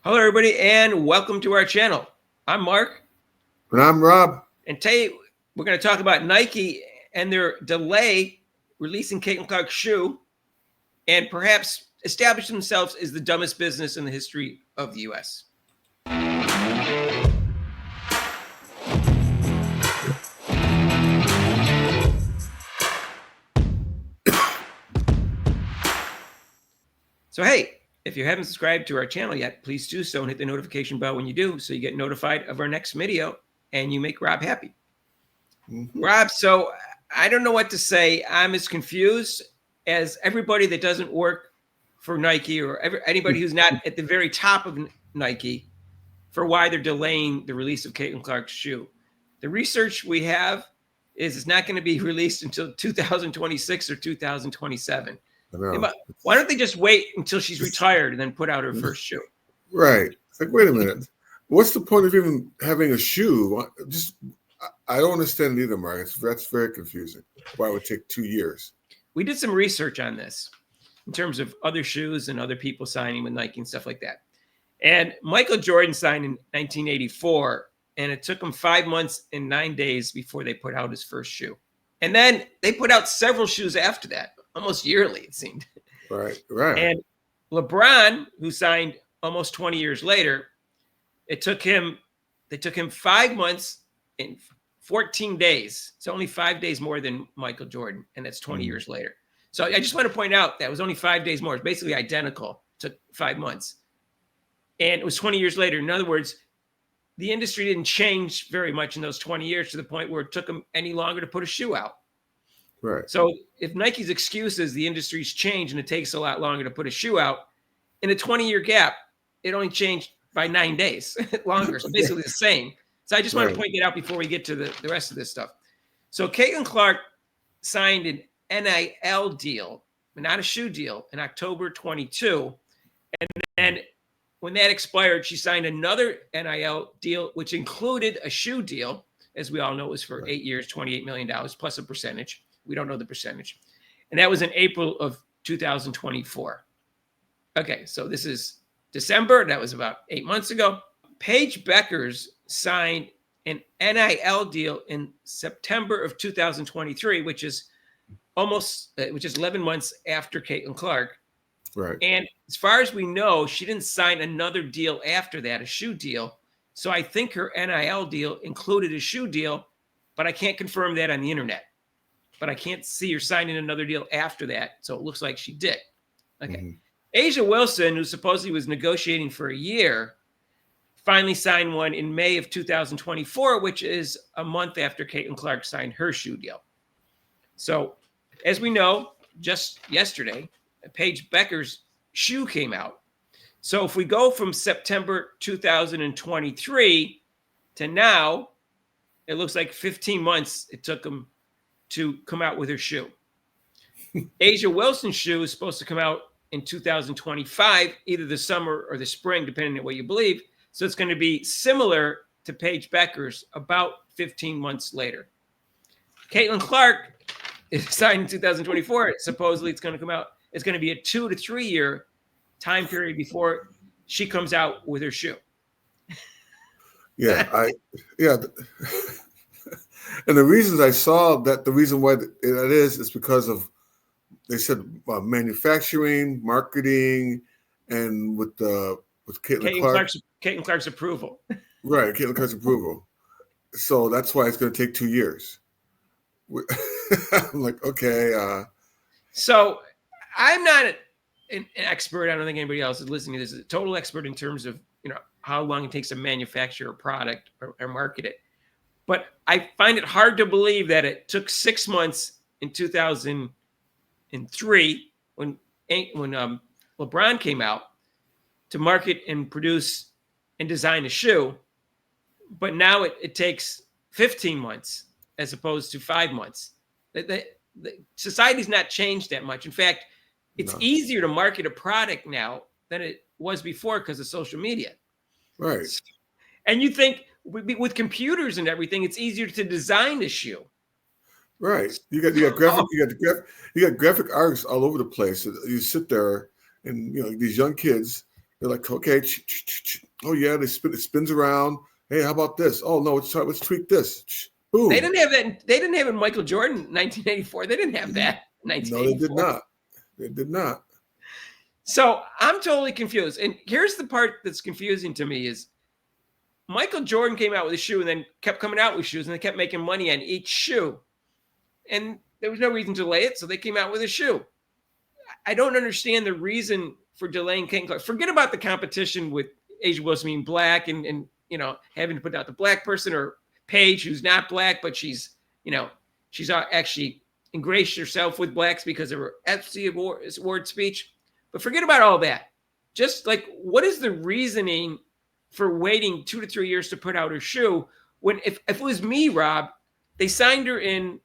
Hello, everybody, and welcome to our channel. I'm Mark. And I'm Rob. And today we're going to talk about Nike and their delay releasing Caitlin Clark's shoe and perhaps establish themselves as the dumbest business in the history of the U.S. So, hey, if you haven't subscribed to our channel yet, please do so and hit the notification bell when you do so you get notified of our next video and you make Rob happy. Mm-hmm. Rob, so I don't know what to say. I'm as confused as everybody that doesn't work for Nike or anybody who's not at the very top of Nike for why they're delaying the release of Caitlin Clark's shoe. The research we have is it's not going to be released until 2026 or 2027. Why don't they just wait until she's retired and then put out her first shoe? Right. It's like, wait a minute. What's the point of even having a shoe? I don't understand it either, Mark. That's very confusing. Why it would take 2 years? We did some research on this in terms of other shoes and other people signing with Nike and stuff like that. And Michael Jordan signed in 1984, and it took him 5 months and 9 days before they put out his first shoe. And then they put out several shoes after that. Almost yearly, it seemed. Right. And LeBron, who signed almost 20 years later, they took him 5 months and 14 days. It's only 5 days more than Michael Jordan, and that's 20 years later. So I just want to point out that was only 5 days more. It's basically identical. It took 5 months. And it was 20 years later. In other words, the industry didn't change very much in those 20 years to the point where it took them any longer to put a shoe out. Right. So if Nike's excuse is the industry's changed and it takes a lot longer to put a shoe out, in a 20-year gap, it only changed by 9 days longer. So basically the same. So I just want to point that out before we get to the rest of this stuff. So Caitlin Clark signed an NIL deal, not a shoe deal, in October 22. And then when that expired, she signed another NIL deal, which included a shoe deal. As we all know, it was for 8 years, $28 million plus a percentage. We don't know the percentage. And that was in April of 2024. Okay, so this is December. That was about 8 months ago. Paige Bueckers signed an NIL deal in September of 2023, which is 11 months after Caitlin Clark. Right. And as far as we know, she didn't sign another deal after that, a shoe deal. So I think her NIL deal included a shoe deal, but I can't confirm that on the internet. But I can't see her signing another deal after that. So it looks like she did. Okay. Mm-hmm. A'ja Wilson, who supposedly was negotiating for a year, finally signed one in May of 2024, which is a month after Caitlin Clark signed her shoe deal. So as we know, just yesterday, Paige Bueckers' shoe came out. So if we go from September 2023 to now, it looks like 15 months it took them to come out with her shoe. A'ja Wilson's shoe is supposed to come out in 2025, either the summer or the spring, depending on what you believe. So it's going to be similar to Paige Bueckers, about 15 months later. Caitlin Clark is signed in 2024. Supposedly it's going to come out. It's going to be a 2 to 3 year time period before she comes out with her shoe. And the reasons I saw that, the reason why that is because of, they said manufacturing, marketing, and with Caitlin Clark's approval. Right, Caitlin Clark's approval. So that's why it's going to take 2 years. I'm like, okay. So I'm not an expert. I don't think anybody else is listening to this is a total expert in terms of how long it takes to manufacture a product or market it. But I find it hard to believe that it took 6 months in 2003 when LeBron came out to market and produce and design a shoe. But now it takes 15 months as opposed to 5 months. The society's not changed that much. In fact, it's easier to market a product now than it was before because of social media. Right. And you think with computers and everything, it's easier to design a shoe. Right. You got graphic artists all over the place. You sit there, and these young kids They're like, okay, oh yeah, it spins around. Hey, how about this? Oh no, let's tweak this. They Boom. didn't have that. They didn't have it in Michael Jordan 1984. They didn't have that in No, they did 1984. not. They did not. So I'm totally confused. And here's the part that's confusing to me is Michael Jordan came out with a shoe and then kept coming out with shoes and they kept making money on each shoe. And there was no reason to delay it, so they came out with a shoe. I don't understand the reason for delaying Caitlin Clark. Forget about the competition with A'ja Wilson being black and having to put out the black person, or Paige, who's not black, but she's actually ingratiated herself with blacks because of her EPSI award speech. But forget about all that. Just like, what is the reasoning for waiting 2 to 3 years to put out her shoe when if it was me, Rob, they signed her in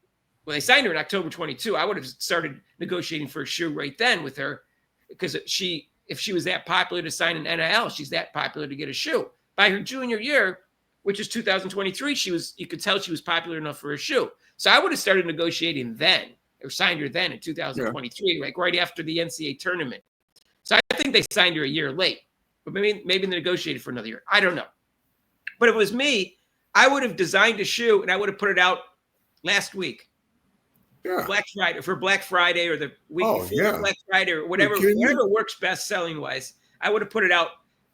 October 22. I would have started negotiating for a shoe right then with her, because if she was that popular to sign an NIL, she's that popular to get a shoe. By her junior year, which is 2023, you could tell she was popular enough for a shoe. So I would have started negotiating then, or signed her then in 2023, like right after the NCAA tournament. So I think they signed her a year late, but maybe they negotiated for another year. I don't know. But if it was me, I would have designed a shoe and I would have put it out last week. Yeah. Black Friday or the week before Black Friday or whatever works best selling wise. I would have put it out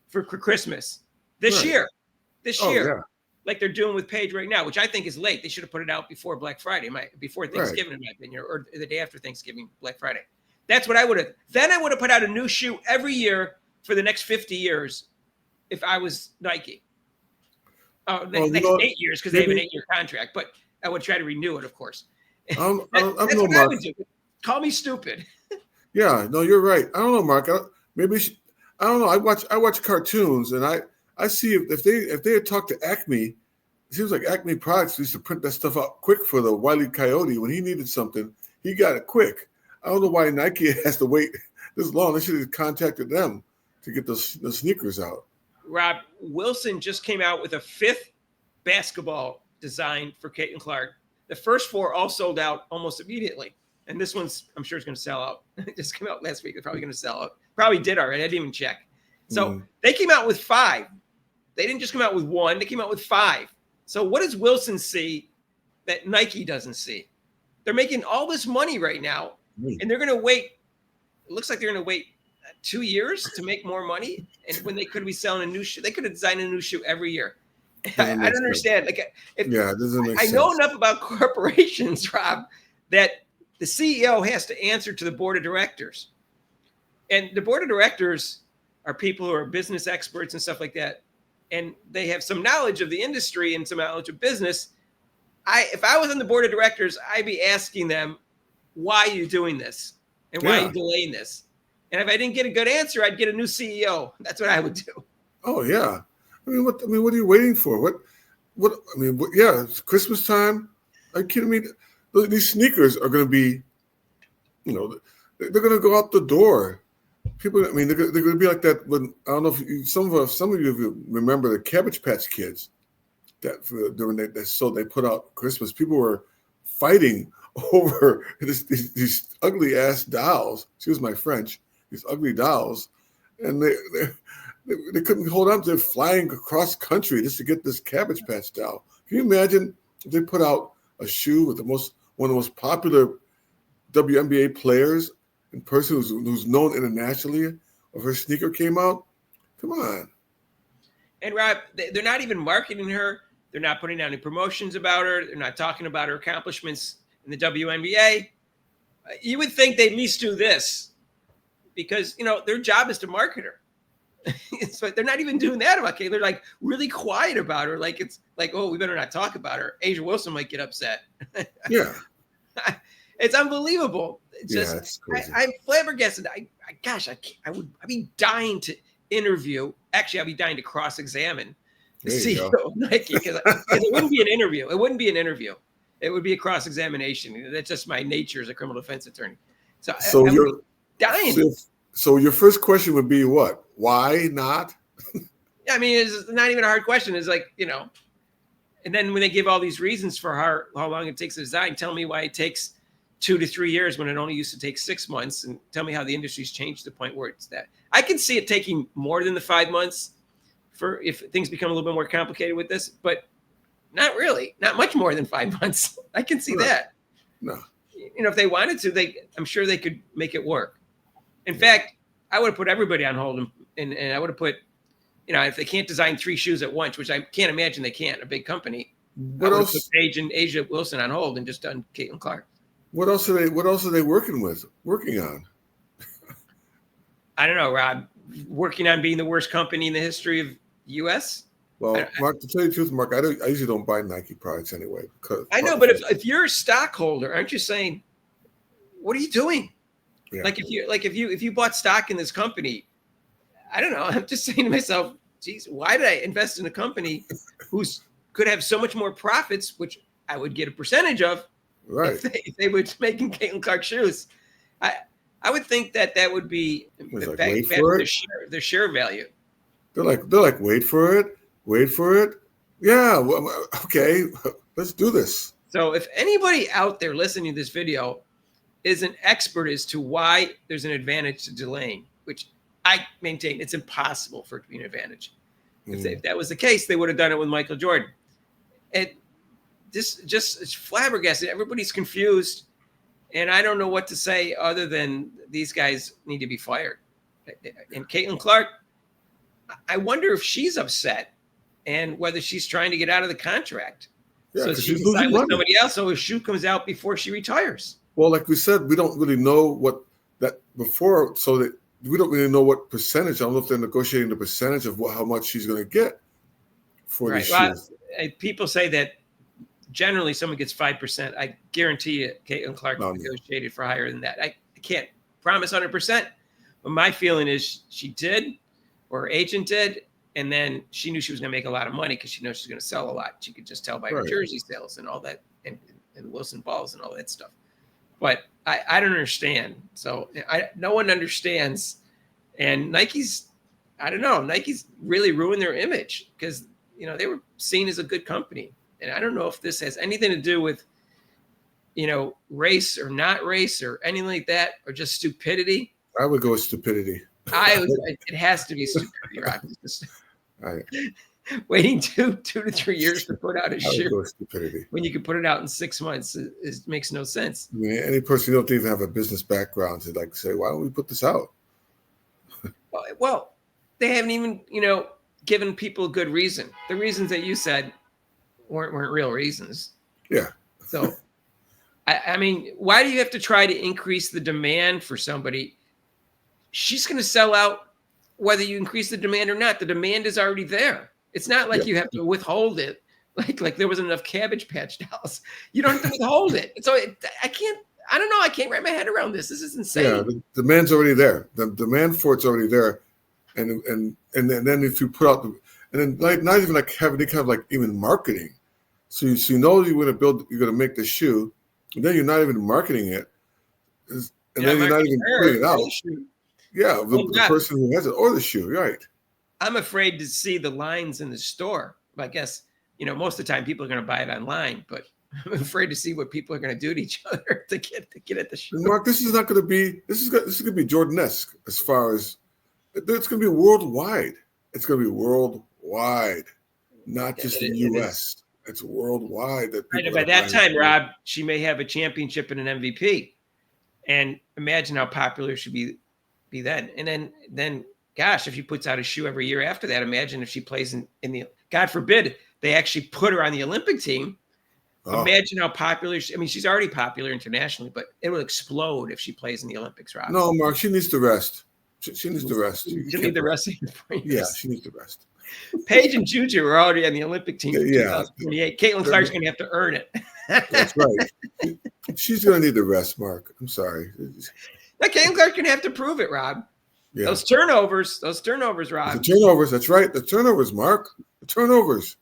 for Christmas this year, like they're doing with Paige right now, which I think is late. They should have put it out before Black Friday, before Thanksgiving, in my opinion, or the day after Thanksgiving, Black Friday. That's what I would have. Then I would have put out a new shoe every year for the next 50 years if I was Nike. Next 8 years, because they have an 8-year contract, but I would try to renew it, of course. I don't know, Mark. Call me stupid. Yeah, no, you're right. I don't know, Mark. I don't know. I watch cartoons, and I see if they had talked to Acme, it seems like Acme Products used to print that stuff out quick for the Wile E. Coyote. When he needed something, he got it quick. I don't know why Nike has to wait this long. They should have contacted them to get the sneakers out. Rob, Wilson just came out with a 5th basketball design for Caitlin Clark. The first 4 all sold out almost immediately. And this one's, I'm sure, is going to sell out. It just came out last week. It's probably going to sell out. Probably did already. I didn't even check. So they came out with 5. They didn't just come out with 1. They came out with 5. So what does Wilson see that Nike doesn't see? They're making all this money right now, and they're going to wait. It looks like they're going to wait 2 years to make more money. And when they could be selling a new shoe, they could have designed a new shoe every year. I don't understand. Like, it doesn't make sense. I know enough about corporations, Rob, that the CEO has to answer to the board of directors. And the board of directors are people who are business experts and stuff like that. And they have some knowledge of the industry and some knowledge of business. If I was on the board of directors, I'd be asking them, why are you doing this? And why are you delaying this? And if I didn't get a good answer, I'd get a new CEO. That's what I would do. Oh, yeah. What are you waiting for? It's Christmas time. Are you kidding me? These sneakers are going to be, they're going to go out the door. People, they're going to be like that. When I don't know if some of you remember the Cabbage Patch Kids they put out Christmas. People were fighting over these ugly ass dolls. Excuse my French. These ugly dolls, and they couldn't hold on to it, flying across country just to get this Cabbage Patch doll. Can you imagine if they put out a shoe with one of the most popular WNBA players in person who's known internationally, if her sneaker came out? Come on. And Rob, they're not even marketing her. They're not putting out any promotions about her. They're not talking about her accomplishments in the WNBA. You would think they'd at least do this because, their job is to market her. So they're not even doing that about Kate. They're like really quiet about her. Like it's like, oh, we better not talk about her. A'ja Wilson might get upset. Yeah. It's unbelievable. It's it's crazy. I'm flabbergasted. I'd be dying to interview. Actually, I'd be dying to cross-examine the CEO of Nike because it wouldn't be an interview. It wouldn't be an interview. It would be a cross-examination. That's just my nature as a criminal defense attorney. So you're dying. So your first question would be what? Why not? It's not even a hard question. It's like, and then when they give all these reasons for how long it takes to design, tell me why it takes 2 to 3 years when it only used to take 6 months, and tell me how the industry's changed to the point where it's that. I can see it taking more than the 5 months for if things become a little bit more complicated with this, but not really, not much more than 5 months. I can see No. that. No. If they wanted to, I'm sure they could make it work. In fact, I would have put everybody on hold, and I would have put, if they can't design 3 shoes at once, which I can't imagine they can't, a big company. What I would else? have put Paige and Asia Wilson on hold and just done Caitlin Clark. What else are they working on? I don't know, Rob. Working on being the worst company in the history of the U.S. Well, Mark, to tell you the truth, Mark, I usually don't buy Nike products anyway. Because I know, but if you're a stockholder, aren't you saying, what are you doing? Yeah. If you bought stock in this company, I don't know. I'm just saying to myself, geez, why did I invest in a company who's could have so much more profits, which I would get a percentage of, right? If they were making Caitlin Clark shoes. I would think that would be back for their share value. They're like, wait for it. Yeah, well, okay, let's do this. So if anybody out there listening to this video is an expert as to why there's an advantage to delaying, which I maintain it's impossible for it to be an advantage. If that was the case, they would have done it with Michael Jordan. And this just it's flabbergasted. Everybody's confused. And I don't know what to say other than these guys need to be fired. And Caitlin Clark, I wonder if she's upset and whether she's trying to get out of the contract. Yeah, so she can sign with somebody else so his shoe comes out before she retires. Well, like we said, we don't really know what that before, so that we don't really know what percentage. I don't know if they're negotiating the percentage of how much she's going to get for the shoes. People say that generally someone gets 5%. I guarantee you Caitlin Clark negotiated for higher than that. I can't promise 100%, but my feeling is she did, or her agent did, and then she knew she was going to make a lot of money because she knows she's going to sell a lot. She could just tell by her jersey sales and all that, and Wilson balls and all that stuff. But I don't understand. So no one understands. And Nike's really ruined their image because, they were seen as a good company. And I don't know if this has anything to do with, race or not race or anything like that, or just stupidity. I would go with stupidity. It has to be stupidity, Rob. Waiting 2 to 3 years to put out a shoe when you can put it out in 6 months makes no sense. I mean, any person who don't even have a business background to say, why don't we put this out? Well, they haven't even, given people a good reason. The reasons that you said weren't real reasons. Yeah. So, I mean, why do you have to try to increase the demand for somebody? She's going to sell out whether you increase the demand or not. The demand is already there. It's not like you have to withhold it. Like there wasn't enough Cabbage Patch dolls. You don't have to withhold it. So I don't know. I can't wrap my head around this. This is insane. Yeah, the demand's already there. The demand for it's already there. And then if you put out not even like having any kind of like even marketing. So you know you're going to make the shoe, and then you're not even marketing it. And then you're not even putting it out. Yeah, the person who has it or the shoe, right. I'm afraid to see the lines in the store. I guess, most of the time people are going to buy it online, but I'm afraid to see what people are going to do to each other to get at the shoe. Mark, this is not going to be, this is going to be Jordan-esque as far as, it's going to be worldwide. It's going to be worldwide, not just in the U.S. It's worldwide. By that time, Rob, she may have a championship and an MVP. And imagine how popular she be then. And then gosh, if she puts out a shoe every year after that, imagine if she plays in the, God forbid, they actually put her on the Olympic team. Oh. Imagine how popular she's already popular internationally, but it will explode if she plays in the Olympics, Rob. No, Mark, she needs to rest. She needs to rest. She needs the rest. Yeah, she needs to rest. Paige and Juju are already on the Olympic team. Yeah. 2028. Caitlin Clark's going to have to earn it. That's right. She's going to need the rest, Mark. I'm sorry. Now, Caitlin Clark's going to have to prove it, Rob. Yeah. Those turnovers, Rob. The turnovers, that's right. The turnovers, Mark. The turnovers.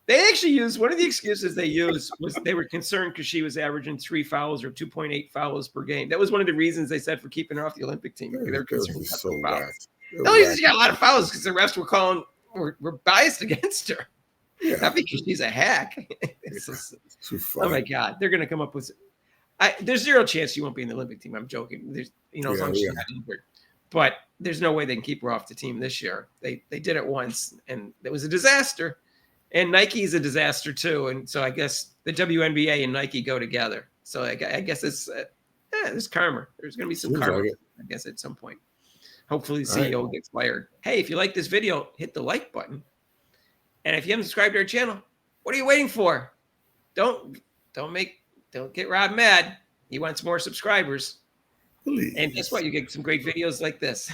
They actually used, one of the excuses they used was they were concerned because she was averaging 3 fouls or 2.8 fouls per game. That was one of the reasons they said for keeping her off the Olympic team. They were concerned about the fouls. No, she got a lot of fouls because the refs were biased against her. Yeah. Not because she's a hack. Oh my God. They're going to come up with, there's zero chance she won't be in the Olympic team. I'm joking. There's, as long as she's not injured. But there's no way they can keep her off the team this year. They did it once, and it was a disaster. And Nike's a disaster too. And so I guess the WNBA and Nike go together. So I guess it's there's karma. There's going to be some Seems karma, like it. I guess, at some point. Hopefully the All right. CEO gets fired. Hey, if you like this video, hit the like button. And if you haven't subscribed to our channel, what are you waiting for? Don't get Rob mad. He wants more subscribers. Please. And guess what? You get some great videos like this.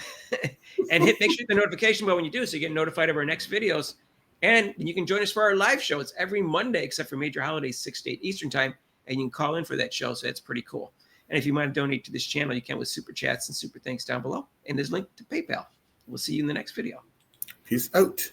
And make sure you hit the notification bell when you do, so you get notified of our next videos. And you can join us for our live show. It's every Monday, except for major holidays, 6 to 8 Eastern time. And you can call in for that show. So that's pretty cool. And if you want to donate to this channel, you can with super chats and super thanks down below. And there's a link to PayPal. We'll see you in the next video. Peace out.